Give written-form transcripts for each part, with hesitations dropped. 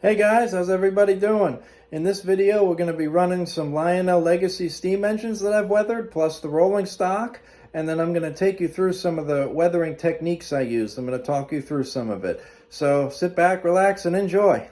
Hey guys, how's everybody doing? In this video, we're going to be running some Lionel Legacy steam engines that I've weathered, plus the rolling stock, and then I'm going to take you through some of the weathering techniques I used. I'm going to talk you through some of it. So sit back, relax, and enjoy.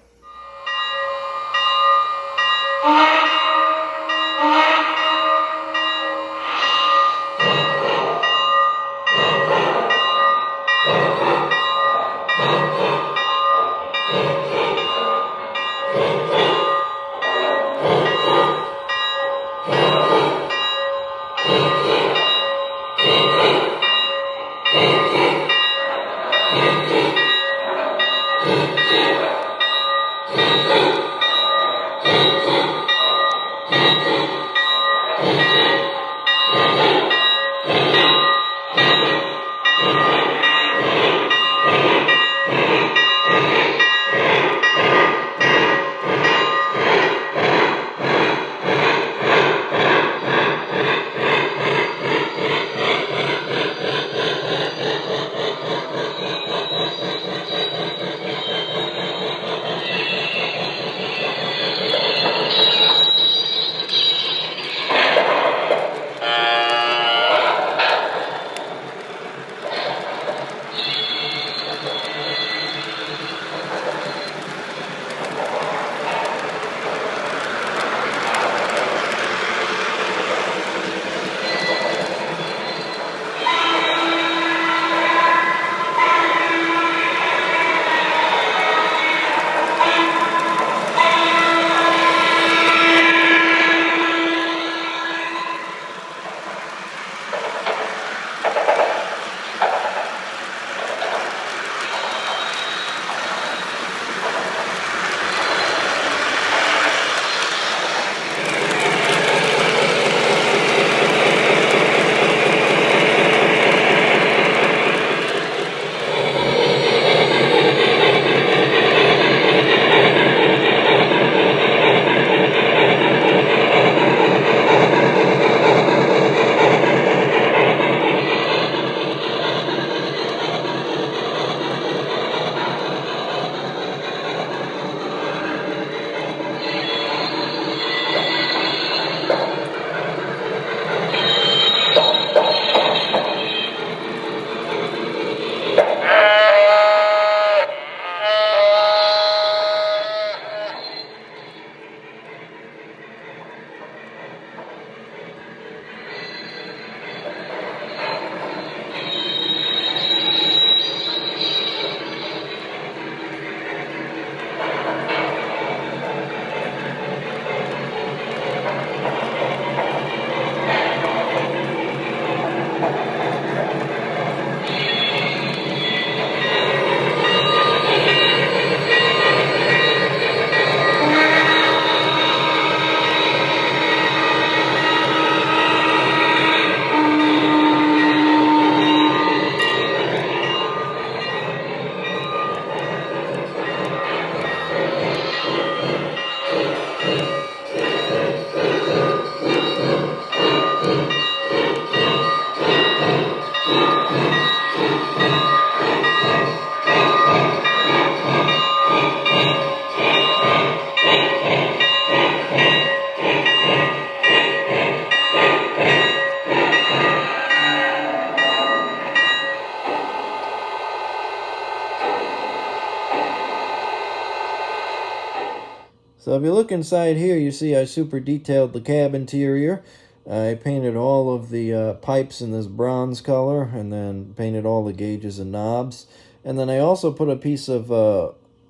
So if you look inside here, you see I super detailed the cab interior. I painted all of the pipes in this bronze color, and then painted all the gauges and knobs. And then I also put a piece of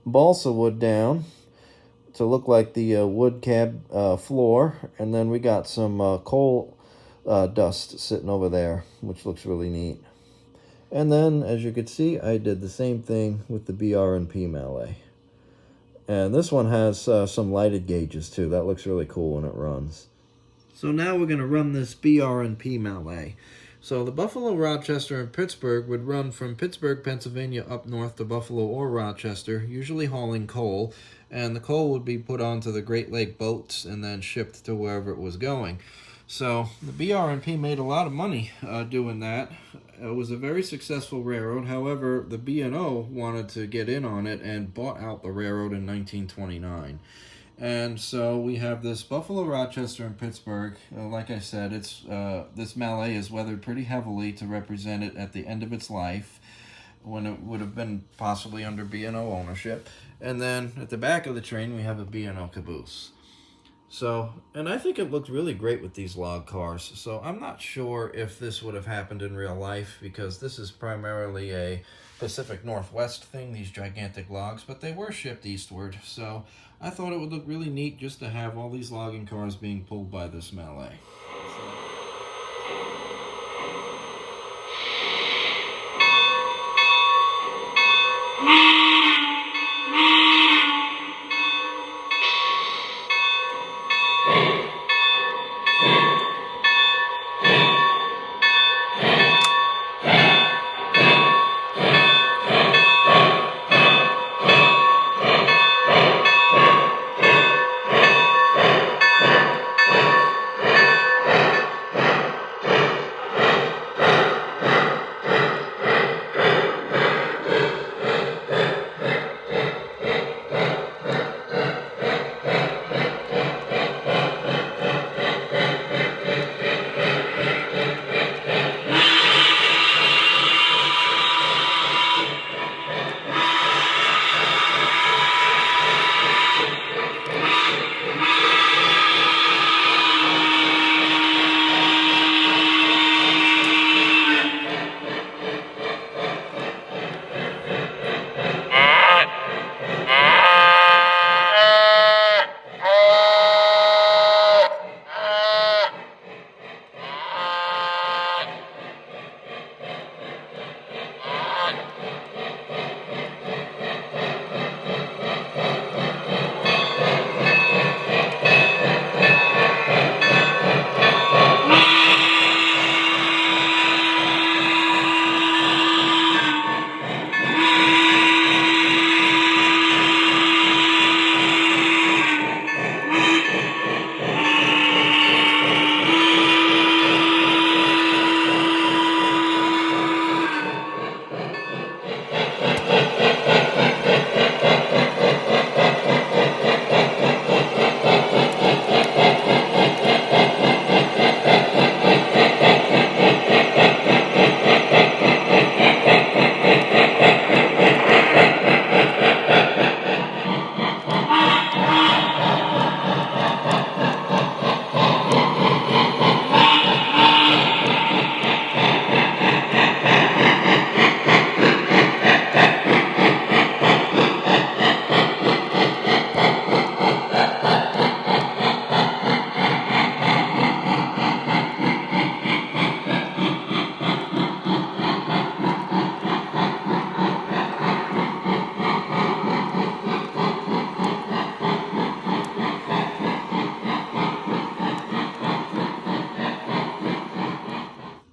balsa wood down to look like the wood cab floor. And then we got some coal dust sitting over there, which looks really neat. And then, as you can see, I did the same thing with the BR&P Mallet. And this one has some lighted gauges too. That looks really cool when it runs. So now we're going to run this BR&P Mallet. So the Buffalo, Rochester, and Pittsburgh would run from Pittsburgh, Pennsylvania up north to Buffalo or Rochester, usually hauling coal. And the coal would be put onto the Great Lake boats and then shipped to wherever it was going. So the BR&P made a lot of money doing that. It was a very successful railroad. However, the B&O wanted to get in on it and bought out the railroad in 1929. And so we have this Buffalo, Rochester, and Pittsburgh. Like I said, it's this Mallet is weathered pretty heavily to represent it at the end of its life, when it would have been possibly under B&O ownership. And then at the back of the train, we have a B&O caboose. So, and I think it looked really great with these log cars. So I'm not sure if this would have happened in real life, because this is primarily a Pacific Northwest thing, these gigantic logs, but they were shipped eastward. So I thought it would look really neat just to have all these logging cars being pulled by this Mallet.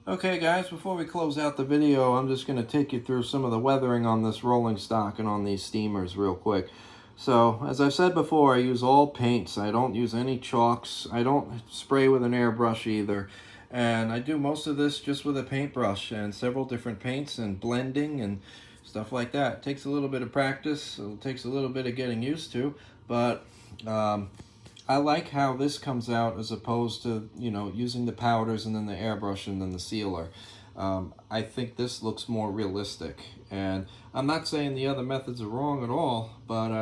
Okay guys, before we close out the video, I'm just going to take you through some of the weathering on this rolling stock and on these steamers real quick. So, as I've said before, I use all paints. I don't use any chalks. I don't spray with an airbrush either. And I do most of this just with a paintbrush and several different paints and blending and stuff like that. It takes a little bit of practice. It takes a little bit of getting used to, but I like how this comes out as opposed to, you know, using the powders and then the airbrush and then the sealer. I think this looks more realistic, and I'm not saying the other methods are wrong at all, but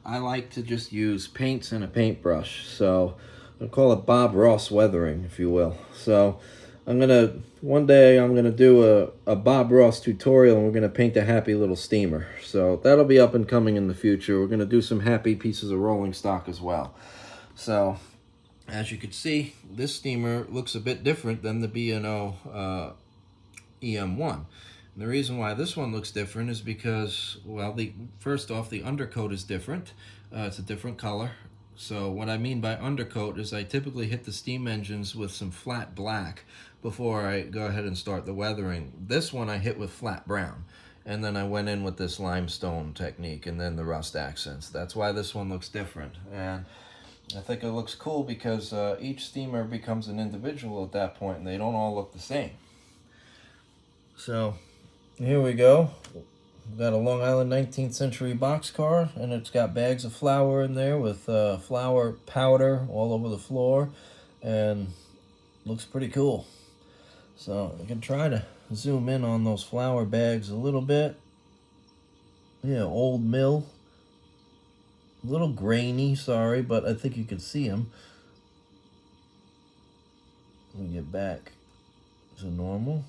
I like to just use paints and a paintbrush. So I'll call it Bob Ross weathering, if you will. So one day I'm gonna do a Bob Ross tutorial, and we're gonna paint a happy little steamer. So that'll be up and coming in the future. We're gonna do some happy pieces of rolling stock as well. So, as you can see, this steamer looks a bit different than the B&O EM1. And the reason why this one looks different is because, well, first off, the undercoat is different. It's a different color. So what I mean by undercoat is I typically hit the steam engines with some flat black before I go ahead and start the weathering. This one I hit with flat brown. And then I went in with this limestone technique and then the rust accents. That's why this one looks different. And I think it looks cool because each steamer becomes an individual at that point, and they don't all look the same. So here we go. We've got a Long Island 19th century boxcar, and it's got bags of flour in there with flour powder all over the floor, and looks pretty cool. So I can try to zoom in on those flour bags a little bit. Yeah, old mill. A little grainy, sorry, but I think you can see them. Let me get back to normal.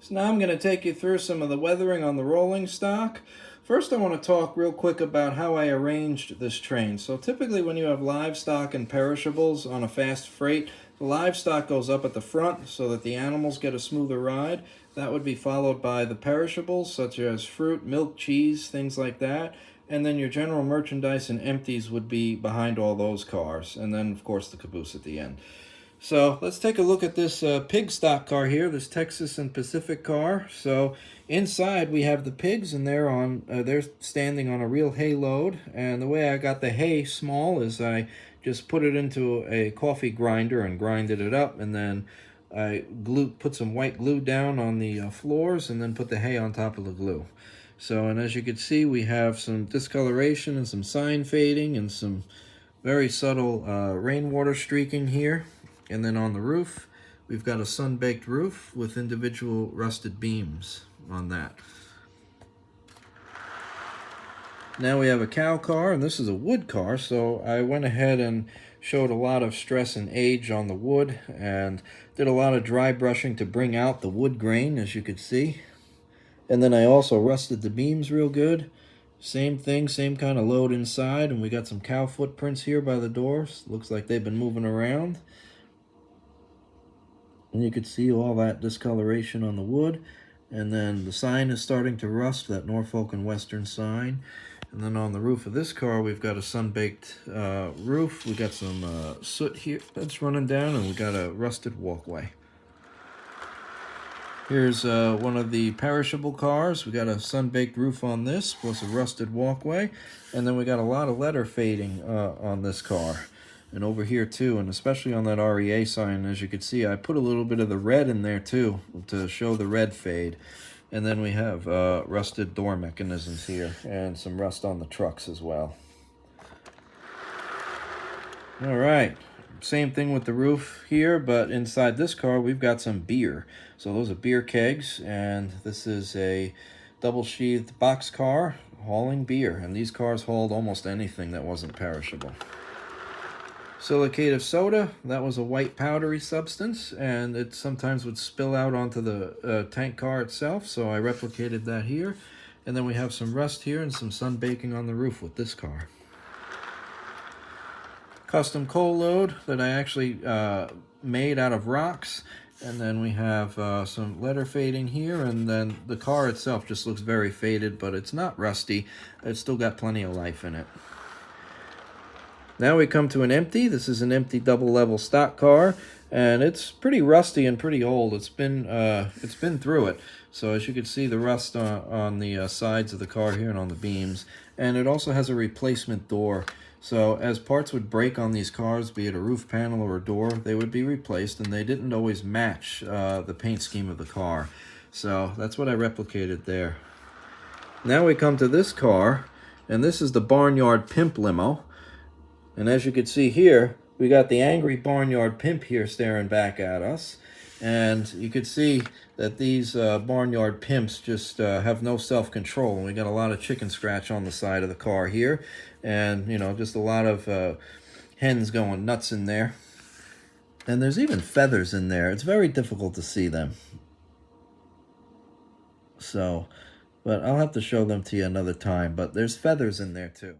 So now I'm going to take you through some of the weathering on the rolling stock. First, I want to talk real quick about how I arranged this train. So typically when you have livestock and perishables on a fast freight, the livestock goes up at the front so that the animals get a smoother ride. That would be followed by the perishables, such as fruit, milk, cheese, things like that. And then your general merchandise and empties would be behind all those cars. And then, of course, the caboose at the end. So let's take a look at this pig stock car here, this Texas and Pacific car. So inside we have the pigs, and they're standing on a real hay load. And the way I got the hay small is I just put it into a coffee grinder and grinded it up, and then I put some white glue down on the floors, and then put the hay on top of the glue. So, and as you can see, we have some discoloration and some sign fading and some very subtle rainwater streaking here. And then on the roof, we've got a sun-baked roof with individual rusted beams on that. Now we have a cow car, and this is a wood car, so I went ahead and showed a lot of stress and age on the wood and did a lot of dry brushing to bring out the wood grain, as you could see. And then I also rusted the beams real good. Same thing, same kind of load inside, and we got some cow footprints here by the doors. Looks like they've been moving around. And you could see all that discoloration on the wood. And then the sign is starting to rust, that Norfolk and Western sign. And then on the roof of this car, we've got a sun-baked roof. We got some soot here that's running down, and we got a rusted walkway. Here's one of the perishable cars. We got a sun-baked roof on this, plus a rusted walkway. And then we got a lot of letter fading on this car. And over here too, and especially on that REA sign, as you can see, I put a little bit of the red in there too to show the red fade. And then we have rusted door mechanisms here and some rust on the trucks as well. All right, same thing with the roof here, but inside this car we've got some beer. So those are beer kegs, and this is a double-sheathed box car hauling beer. And these cars hauled almost anything that wasn't perishable. Silicative soda, that was a white powdery substance, and it sometimes would spill out onto the tank car itself, so I replicated that here. And then we have some rust here and some sun baking on the roof with this car. Custom coal load that I actually made out of rocks. And then we have some letter fading here, and then the car itself just looks very faded, but it's not rusty. It's still got plenty of life in it. Now we come to an empty. This is an empty double-level stock car, and it's pretty rusty and pretty old. It's been through it. So as you can see, the rust on the sides of the car here and on the beams, and it also has a replacement door. So as parts would break on these cars, be it a roof panel or a door, they would be replaced, and they didn't always match the paint scheme of the car. So that's what I replicated there. Now we come to this car, and this is the Barnyard Pimp limo. And as you can see here, we got the angry barnyard pimp here staring back at us. And you could see that these barnyard pimps just have no self-control. And we got a lot of chicken scratch on the side of the car here. And, you know, just a lot of hens going nuts in there. And there's even feathers in there. It's very difficult to see them. So, but I'll have to show them to you another time. But there's feathers in there too.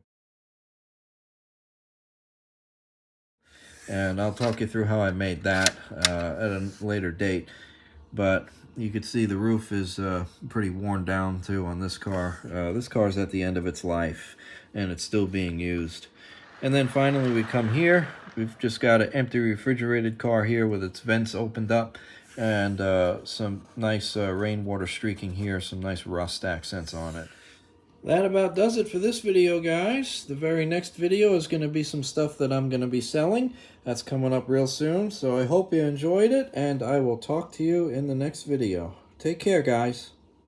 And I'll talk you through how I made that at a later date. But you can see the roof is pretty worn down too on this car. This car is at the end of its life, and it's still being used. And then finally we come here. We've just got an empty refrigerated car here with its vents opened up, and some nice rainwater streaking here, some nice rust accents on it. That about does it for this video, guys. The very next video is going to be some stuff that I'm going to be selling. That's coming up real soon, so I hope you enjoyed it, and I will talk to you in the next video. Take care, guys.